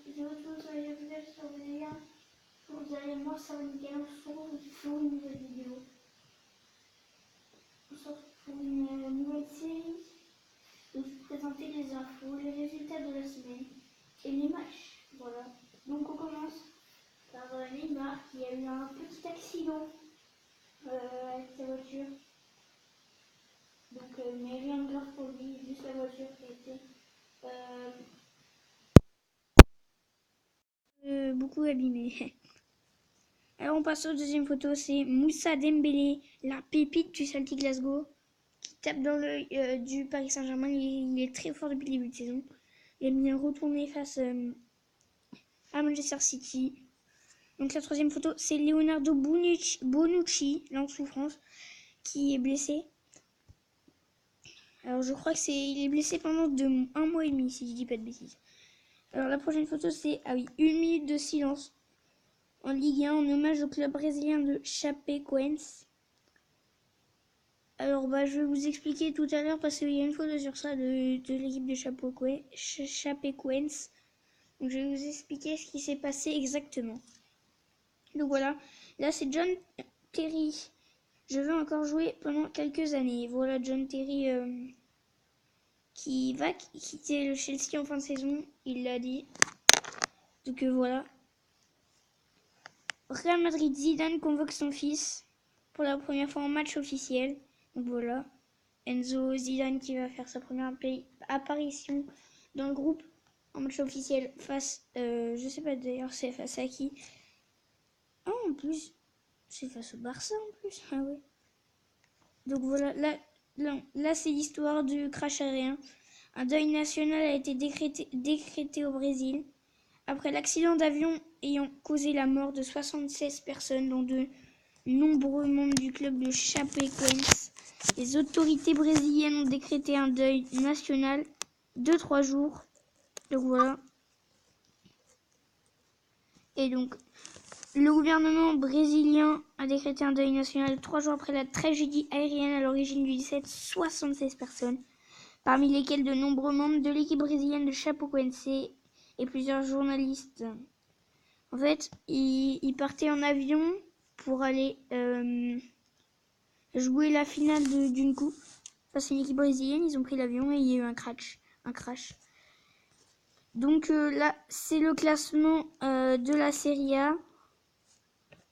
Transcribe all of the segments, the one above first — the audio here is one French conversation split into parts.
vidéo, tous les vidéos sur les liens. Vous allez voir ça nickel sur une nouvelle vidéo. On se retrouve pour une nouvelle série. De vous présenter les infos, les résultats de la semaine et les matchs. Voilà. Donc on commence par Neymar qui a eu un petit accident avec sa voiture. Donc mais rien de grave pour lui, juste la voiture qui a été beaucoup abîmée. Alors on passe aux deuxième photo, c'est Moussa Dembélé, la pépite du Celtic Glasgow, qui tape dans l'œil du Paris Saint-Germain. Il est très fort depuis le début de saison. Il a bien retourné face à Manchester City. Donc la troisième photo, c'est Leonardo Bonucci, là en souffrance, qui est blessé. Alors je crois il est blessé pendant 1 mois et demi, si je dis pas de bêtises. Alors la prochaine photo, c'est 1 minute de silence en Ligue 1 en hommage au club brésilien de Chapecoense. Alors je vais vous expliquer tout à l'heure parce qu'il y a une photo sur ça de l'équipe de Chapecoense. Donc je vais vous expliquer ce qui s'est passé exactement. Donc voilà, là c'est John Terry. Je veux encore jouer pendant quelques années. Voilà John Terry qui va quitter le Chelsea en fin de saison, il l'a dit. Donc voilà. Real Madrid, Zidane convoque son fils pour la première fois en match officiel. Donc voilà. Enzo Zidane qui va faire sa première apparition dans le groupe en match officiel face, je sais pas d'ailleurs c'est face à qui. Ah en plus, c'est face au Barça en plus. Ah oui. Donc voilà, là c'est l'histoire du crash aérien. Un deuil national a été décrété au Brésil après l'accident d'avion ayant causé la mort de 76 personnes, dont de nombreux membres du club de Chapecoense. Les autorités brésiliennes ont décrété un deuil national de 3 jours. Donc voilà. Et donc, le gouvernement brésilien a décrété un deuil national 3 jours après la tragédie aérienne à l'origine du décès de 76 personnes, parmi lesquelles de nombreux membres de l'équipe brésilienne de Chapecoense et plusieurs journalistes. En fait, ils partaient en avion pour aller jouer la finale d'une coupe. Face à une équipe brésilienne, ils ont pris l'avion et il y a eu un crash. Donc là, c'est le classement de la Serie A.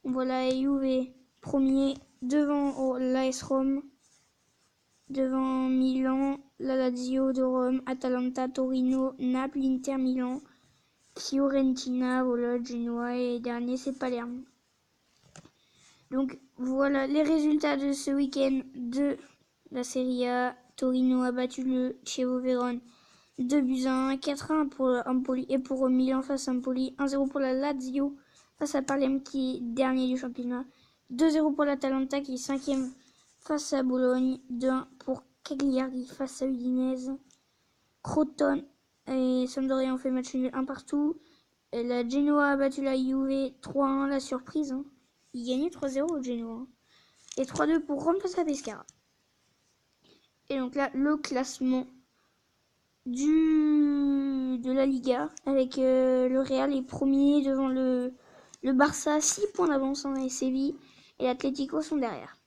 Voilà, Juve premier devant l'AS Rome, devant Milan, la Lazio de Rome, Atalanta, Torino, Naples, Inter Milan, Fiorentina, voilà, Genoa et dernier c'est Palerme. Donc voilà les résultats de ce week-end de la Serie A. Torino a battu le Chievo Vérone 2-1, 4-1 pour Empoli et pour Milan face à Empoli, 1-0 pour la Lazio face à Palerme qui est dernier du championnat, 2-0 pour l'Atalanta qui est 5e face à Bologne, 2-1 pour Cagliari face à Udinese, Crotone et Sampdoria ont fait match nul 1 partout, et la Genoa a battu la Juve 3-1, la surprise, hein. Il gagnait 3-0 au Genoa, hein. Et 3-2 pour Rome face à Pescara. Et donc là, le classement de la Liga avec le Real est premier devant le Barça, 6 points d'avance, et Séville et l'Atlético sont derrière.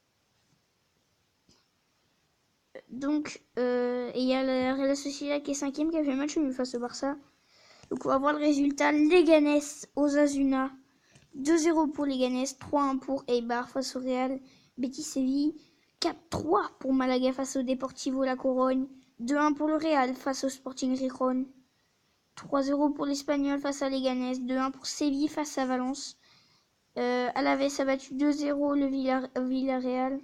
Donc il y a la Real Sociedad qui est 5e qui a fait match nul face au Barça. Donc on va voir le résultat. Leganés Osasuna 2-0 pour Leganés, 3-1 pour Eibar face au Real Betis Séville, 4-3 pour Malaga face au Deportivo La Corogne, 2-1 pour le Real face au Sporting Gijón, 3-0 pour l'Espagnol face à Leganés, 2-1 pour Séville face à Valence. Alavés a battu 2-0 le Villarreal,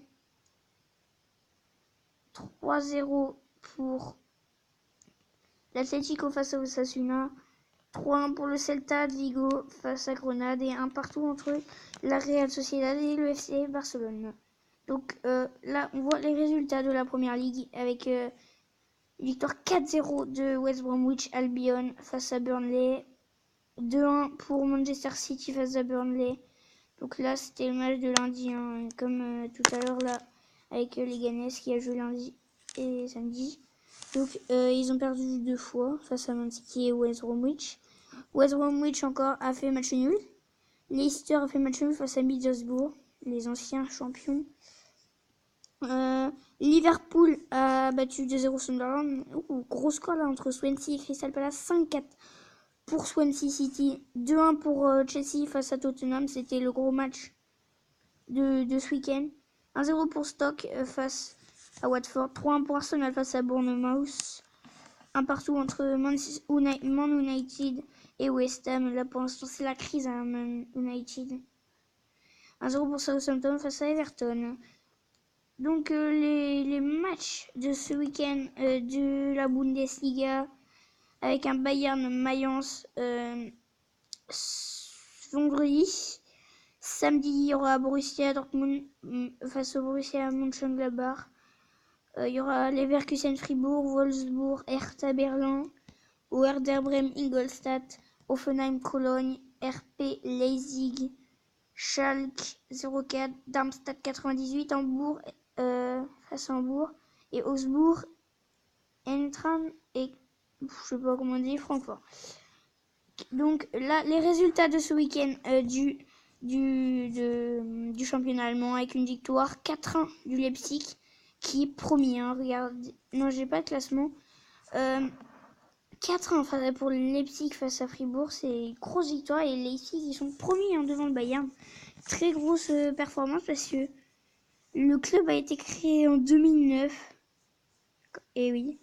3-0 pour l'Atlético face à Osasuna, 3-1 pour le Celta de Vigo face à Grenade et un partout entre la Real Sociedad et le FC Barcelone. Donc là, on voit les résultats de la Première Ligue avec victoire 4-0 de West Bromwich Albion face à Burnley, 2-1 pour Manchester City face à Burnley. Donc là, c'était le match de lundi, hein, comme tout à l'heure là, avec Leganés qui a joué lundi et samedi. Donc ils ont perdu 2 fois face à Man City et West Bromwich. West Bromwich encore a fait match nul. Leicester a fait match nul face à Middlesbrough, les anciens champions. Liverpool a battu 2-0 Sunderland. Gros score là entre Swansea et Crystal Palace. 5-4 pour Swansea City. 2-1 pour Chelsea face à Tottenham. C'était le gros match de ce week-end. 1-0 pour Stoke face à Watford. 3-1 pour Arsenal face à Bournemouth. Un partout entre Man United et West Ham. Là pour l'instant c'est la crise à Man United. 1-0 pour Southampton face à Everton. Donc les matchs de ce week-end de la Bundesliga avec un Bayern Mayence vendredi. Samedi, il y aura Borussia Dortmund face au Borussia Mönchengladbach. Il y aura Leverkusen Fribourg, Wolfsburg, Hertha Berlin, Werder Bremen Ingolstadt, Hoffenheim Cologne, RB Leipzig, Schalke 04, Darmstadt 98, Hambourg face à Hambourg, et Augsbourg, Eintracht et je sais pas comment on dit, Francfort. Donc là, les résultats de ce week-end du championnat allemand avec une victoire 4-1 du Leipzig qui est premier. Regardez, non, j'ai pas de classement. 4-1 pour le Leipzig face à Fribourg, c'est une grosse victoire et Leipzig ils sont premiers devant le Bayern. Très grosse performance parce que le club a été créé en 2009. Et oui.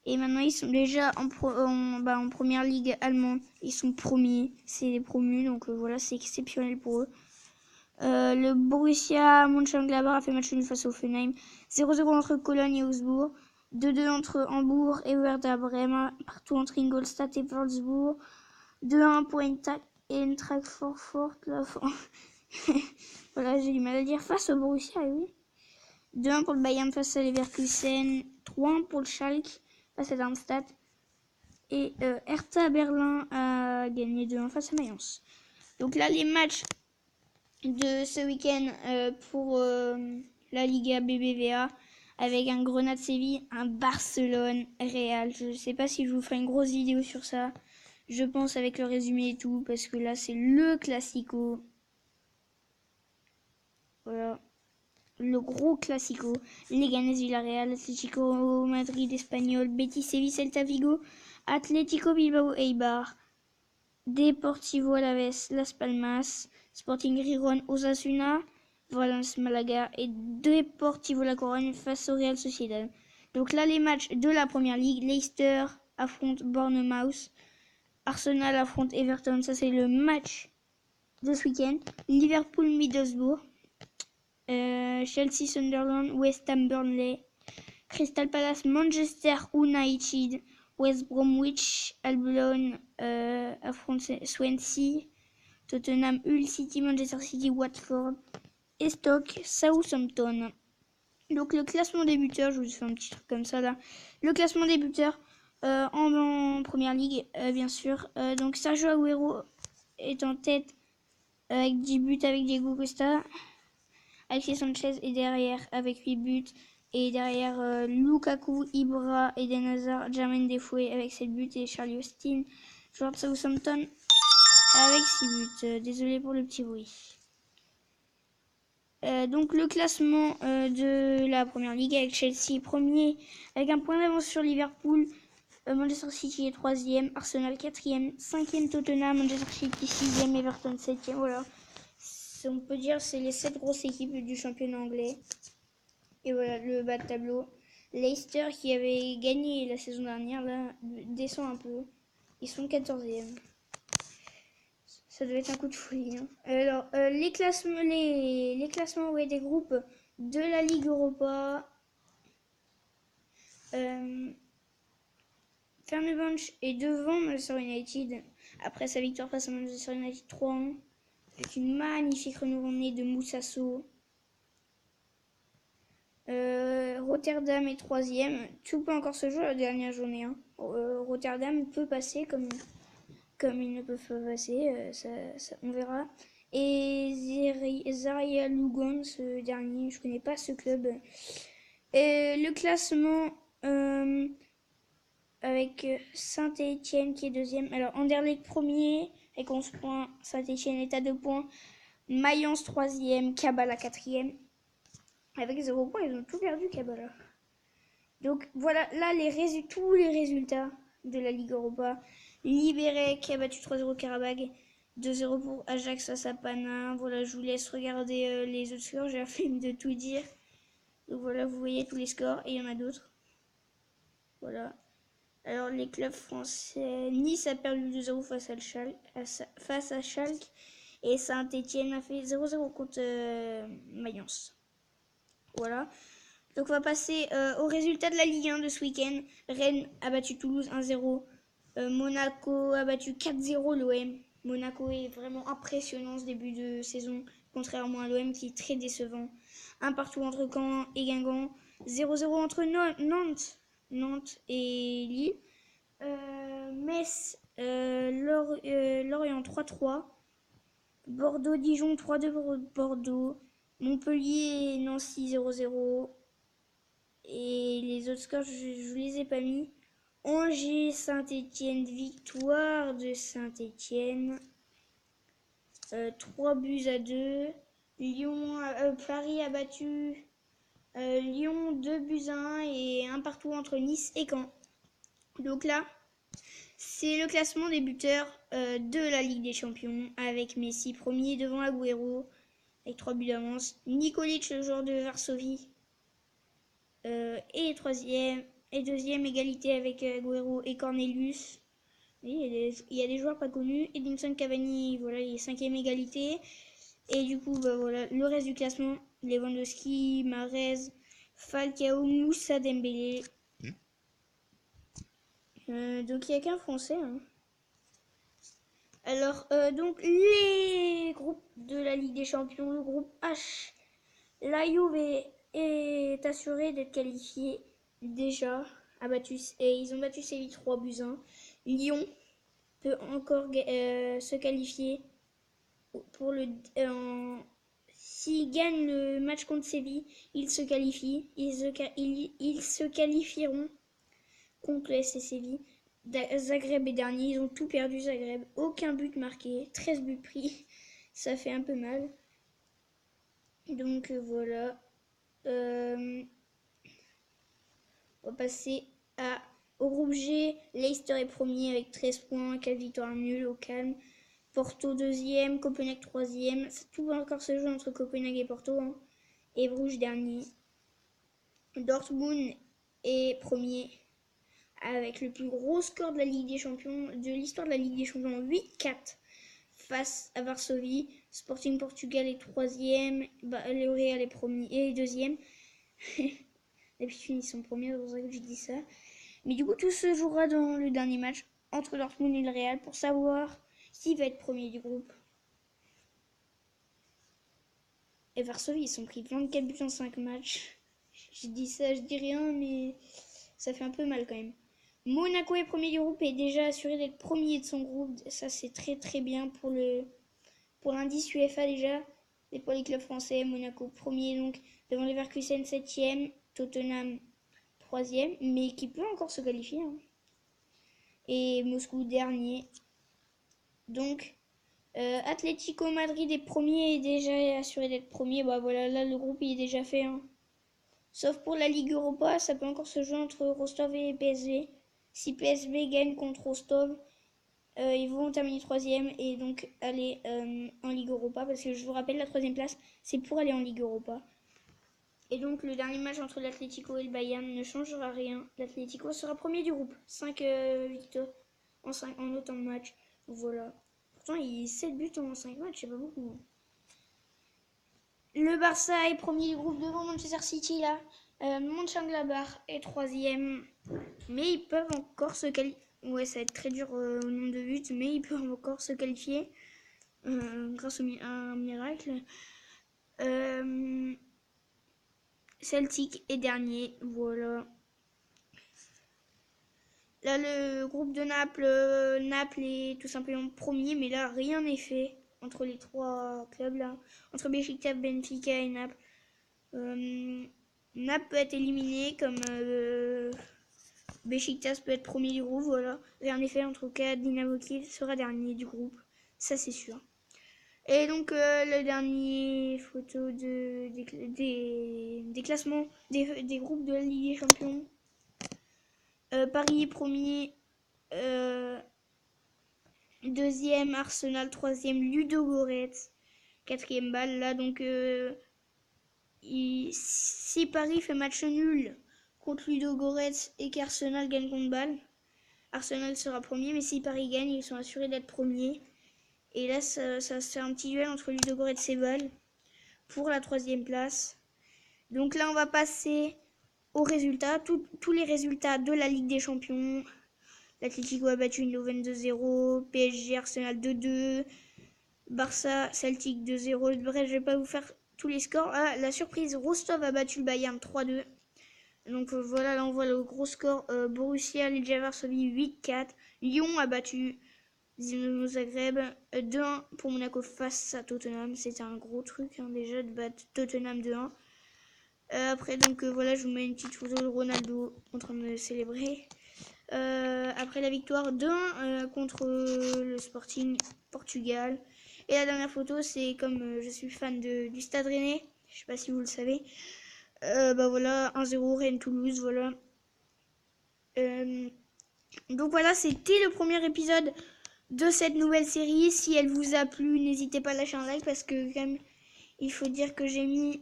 Et maintenant, ils sont déjà en première ligue allemande. Ils sont premiers. C'est les promus. Donc voilà, c'est exceptionnel pour eux. Le Borussia Mönchengladbach a fait match nul face au Hoffenheim. 0-0 entre Cologne et Augsbourg. 2-2 entre Hambourg et Werder Bremen. Partout entre Ingolstadt et Wolfsburg. 2-1 pour Eintracht Francfort. Voilà, j'ai du mal à dire. Face au Borussia, oui. 2-1 pour le Bayern face à Leverkusen. 3-1 pour le Schalke face à Darmstadt. Et Hertha Berlin a gagné 2-1 face à Mayence. Donc là, les matchs de ce week-end pour la Liga BBVA avec un Grenade Séville, un Barcelone Real. Je ne sais pas si je vous ferai une grosse vidéo sur ça. Je pense avec le résumé et tout parce que là, c'est le classico. Voilà. Le gros classico, Leganés Villarreal, Atlético Madrid Espagnol, Betis Séville Celta Vigo, Atlético Bilbao Eibar, Deportivo Alavés Las Palmas, Sporting Gijón Osasuna, Valence Malaga et Deportivo La Corogne face au Real Sociedad. Donc là les matchs de la première ligue, Leicester affronte Bournemouth, Arsenal affronte Everton, ça c'est le match de ce week-end, Liverpool Middlesbrough, Chelsea Sunderland, West Ham Burnley, Crystal Palace Manchester United, West Bromwich Albion affronte Swansea, Tottenham Hull City, Manchester City, Watford et Stoke Southampton. Donc le classement des buteurs, je vous fais un petit truc comme ça là. Le classement des buteurs en première ligue, bien sûr. Donc Sergio Aguero est en tête avec 10 buts avec Diego Costa. Alexis Sanchez est derrière avec 8 buts. Et derrière Lukaku, Ibra, Eden Hazard, Jermaine Defoe avec 7 buts. Et Charlie Austin, joueur de Southampton, avec 6 buts. Désolé pour le petit bruit. Donc le classement de la première ligue avec Chelsea premier avec un point d'avance sur Liverpool. Manchester City est 3e, Arsenal 4e, 5e Tottenham, Manchester City 6e, Everton 7e. Voilà. On peut dire c'est les 7 grosses équipes du championnat anglais. Et voilà le bas de tableau. Leicester qui avait gagné la saison dernière là descend un peu. Ils sont 14e. Ça devait être un coup de folie. Hein. Alors les classements des groupes de la Ligue Europa. Fenerbahçe est devant Manchester United après sa victoire face à Manchester United 3-1 avec une magnifique renommée de Moussasso. Rotterdam est 3e. Tout peut encore se jouer à la dernière journée. Hein. Rotterdam peut passer comme ils ne peuvent pas passer. On verra. Et Zarya Lugan, ce dernier, je connais pas ce club. Le classement avec Saint-Étienne qui est deuxième. Alors Anderlecht premier avec 11 points, Saint-Étienne est à 2 points, Mayence troisième, Kabbalah quatrième. Avec 0 points, ils ont tout perdu, Kabbalah. Donc voilà, là tous les résultats de la Ligue Europa. Liberec qui a battu 3-0 Karabag, 2-0 pour Ajax à Sapana. Voilà, je vous laisse regarder les autres scores, j'ai la flemme de tout dire. Donc voilà, vous voyez tous les scores et il y en a d'autres. Voilà. Alors les clubs français, Nice a perdu 2-0 face à Schalke et Saint-Étienne a fait 0-0 contre Mayence. Voilà. Donc on va passer aux résultats de la Ligue 1 de ce week-end. Rennes a battu Toulouse 1-0. Monaco a battu 4-0 l'OM. Monaco est vraiment impressionnant ce début de saison, contrairement à l'OM qui est très décevant. Un partout entre Caen et Guingamp. 0-0 entre Nantes et Lille. Metz, Lorient 3-3. Bordeaux-Dijon 3-2 pour Bordeaux. Montpellier Nancy 0-0. Et les autres scores, je les ai pas mis. Angers, Saint-Étienne, victoire de Saint-Étienne. 3-2. Paris a battu Lyon 2-1 et un partout entre Nice et Caen. Donc là, c'est le classement des buteurs de la Ligue des Champions avec Messi premier devant Agüero avec 3 buts d'avance. Nikolic, le joueur de Varsovie, et troisième et deuxième égalité avec Agüero et Cornelius. Il y a des joueurs pas connus. Edinson Cavani, voilà, il est cinquième égalité. Et du coup, bah voilà, le reste du classement, Lewandowski, Mahrez, Falcao, Moussa Dembélé. Donc il n'y a qu'un Français. Hein. Alors, donc les groupes de la Ligue des Champions, le groupe H, la Juve est assuré d'être qualifié déjà. Ils ont battu Séville 3-1. Lyon peut encore se qualifier pour s'ils gagnent le match contre Séville, ils se qualifient. Ils se qualifieront contre le SC Séville. Zagreb est dernier, ils ont tout perdu Zagreb. Aucun but marqué, 13 buts pris. Ça fait un peu mal. Donc voilà. On va passer au groupe G. Leicester est premier avec 13 points, 4 victoires nulles au calme. Porto deuxième, Copenhague troisième. Tout va encore se jouer entre Copenhague et Porto. Hein. Et Bruges dernier. Dortmund est premier avec le plus gros score de la Ligue des Champions, de l'histoire de la Ligue des Champions, 8-4 face à Varsovie. Sporting Portugal est troisième, le Real est premier et deuxième. D'habitude ils sont premiers, c'est pour ça que je dis ça. Mais du coup tout se jouera dans le dernier match entre Dortmund et le Real pour savoir s'il va être premier du groupe. Et Varsovie ils sont pris 24 buts en 5 matchs. Je dis ça, je dis rien, mais ça fait un peu mal quand même. Monaco est premier du groupe et est déjà assuré d'être premier de son groupe. Ça c'est très très bien pour l'indice UEFA déjà. Et pour les clubs français, Monaco premier donc devant Leverkusen 7ème, Tottenham 3ème, mais qui peut encore se qualifier. Hein. Et Moscou dernier. Donc Atlético Madrid est premier et déjà assuré d'être premier. Bah voilà, là le groupe il est déjà fait. Hein. Sauf pour la Ligue Europa, ça peut encore se jouer entre Rostov et PSV. Si PSV gagne contre Rostov, ils vont terminer troisième et donc aller en Ligue Europa. Parce que je vous rappelle, la troisième place, c'est pour aller en Ligue Europa. Et donc le dernier match entre l'Atlético et le Bayern ne changera rien. L'Atlético sera premier du groupe. 5 victoires en autant de matchs. Voilà. Pourtant, il y a 7 buts en 5 matchs, c'est pas beaucoup. Le Barça est premier du groupe devant Manchester City là. Mönchengladbach est troisième. Mais ils peuvent encore se qualifier. Ouais, ça va être très dur au nombre de buts, mais ils peuvent encore se qualifier grâce à un miracle. Celtic est dernier, voilà. Là, le groupe de Naples est tout simplement premier, mais là, rien n'est fait entre les trois clubs là, entre Beşiktaş, Benfica et Naples. Naples peut être éliminé comme Beşiktaş peut être premier du groupe, voilà. Et en effet, en tout cas, Dynamo Kiev sera dernier du groupe. Ça, c'est sûr. Et donc, le dernier photo des classements des groupes de la Ligue des Champions. Paris, premier. Deuxième, Arsenal. Troisième, Ludogorets. Quatrième balle, là, donc... si Paris fait match nul contre Ludogorets et qu'Arsenal gagne contre Bâle, Arsenal sera premier, mais si Paris gagne, ils sont assurés d'être premiers. Et là, ça se fait un petit duel entre Ludogorets et Bâle pour la troisième place. Donc là, on va passer aux résultats, tous les résultats de la Ligue des Champions. L'Atlético a battu Eindhoven 2-0, PSG Arsenal 2-2, Barça Celtic 2-0. Bref, je vais pas vous faire tous les scores. Ah, la surprise, Rostov a battu le Bayern 3-2. Donc voilà, là on voit le gros score. Borussia Legia Varsovie 8-4. Lyon a battu Dinamo Zagreb 2-1 pour Monaco face à Tottenham. C'était un gros truc déjà de battre Tottenham 2-1. Après donc voilà, je vous mets une petite photo de Ronaldo en train de célébrer. Après la victoire 2-1 contre le Sporting Portugal. Et la dernière photo, c'est comme je suis fan du Stade Rennais, je sais pas si vous le savez. Bah voilà, 1-0 Rennes-Toulouse, voilà. Donc voilà, c'était le premier épisode de cette nouvelle série. Si elle vous a plu, n'hésitez pas à lâcher un like parce que quand même, il faut dire que j'ai mis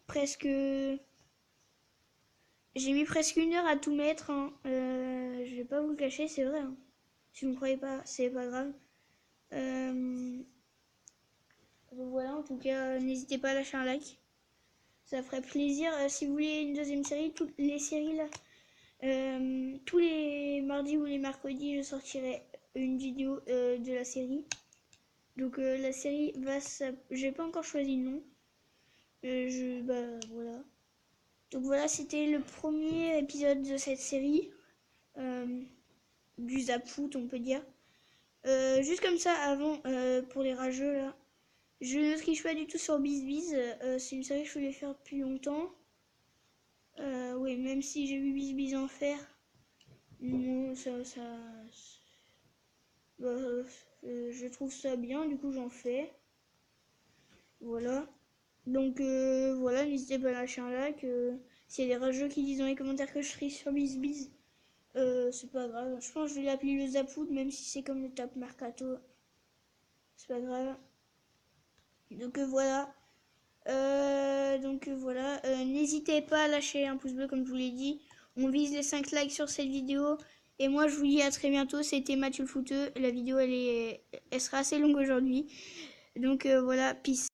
presque... J'ai mis presque 1 heure à tout mettre. Hein. Je vais pas vous le cacher, c'est vrai. Hein. Si vous ne croyez pas, c'est pas grave. Donc voilà, en tout cas, n'hésitez pas à lâcher un like. Ça ferait plaisir. Si vous voulez une deuxième série, toutes les séries là, tous les mardis ou les mercredis, je sortirai une vidéo de la série. Donc la série va j'ai pas encore choisi le nom. Bah voilà. Donc voilà, c'était le premier épisode de cette série. Du Zapout, on peut dire. Juste comme ça, avant, pour les rageux là. Je ne triche pas du tout sur BizBiz. C'est une série que je voulais faire depuis longtemps. Oui, même si j'ai vu BizBiz en faire. Non, je trouve ça bien, du coup j'en fais. Voilà. Donc voilà, n'hésitez pas à lâcher un like. S'il y a des rageux qui disent dans les commentaires que je triche sur BizBiz, c'est pas grave. Je pense que je vais l'appeler le Zapout, même si c'est comme le Top Mercato. C'est pas grave. Donc voilà. N'hésitez pas à lâcher un pouce bleu comme je vous l'ai dit. On vise les 5 likes sur cette vidéo. Et moi je vous dis à très bientôt. C'était Mathieu le Footeux. La vidéo elle sera assez longue aujourd'hui. Donc voilà, peace.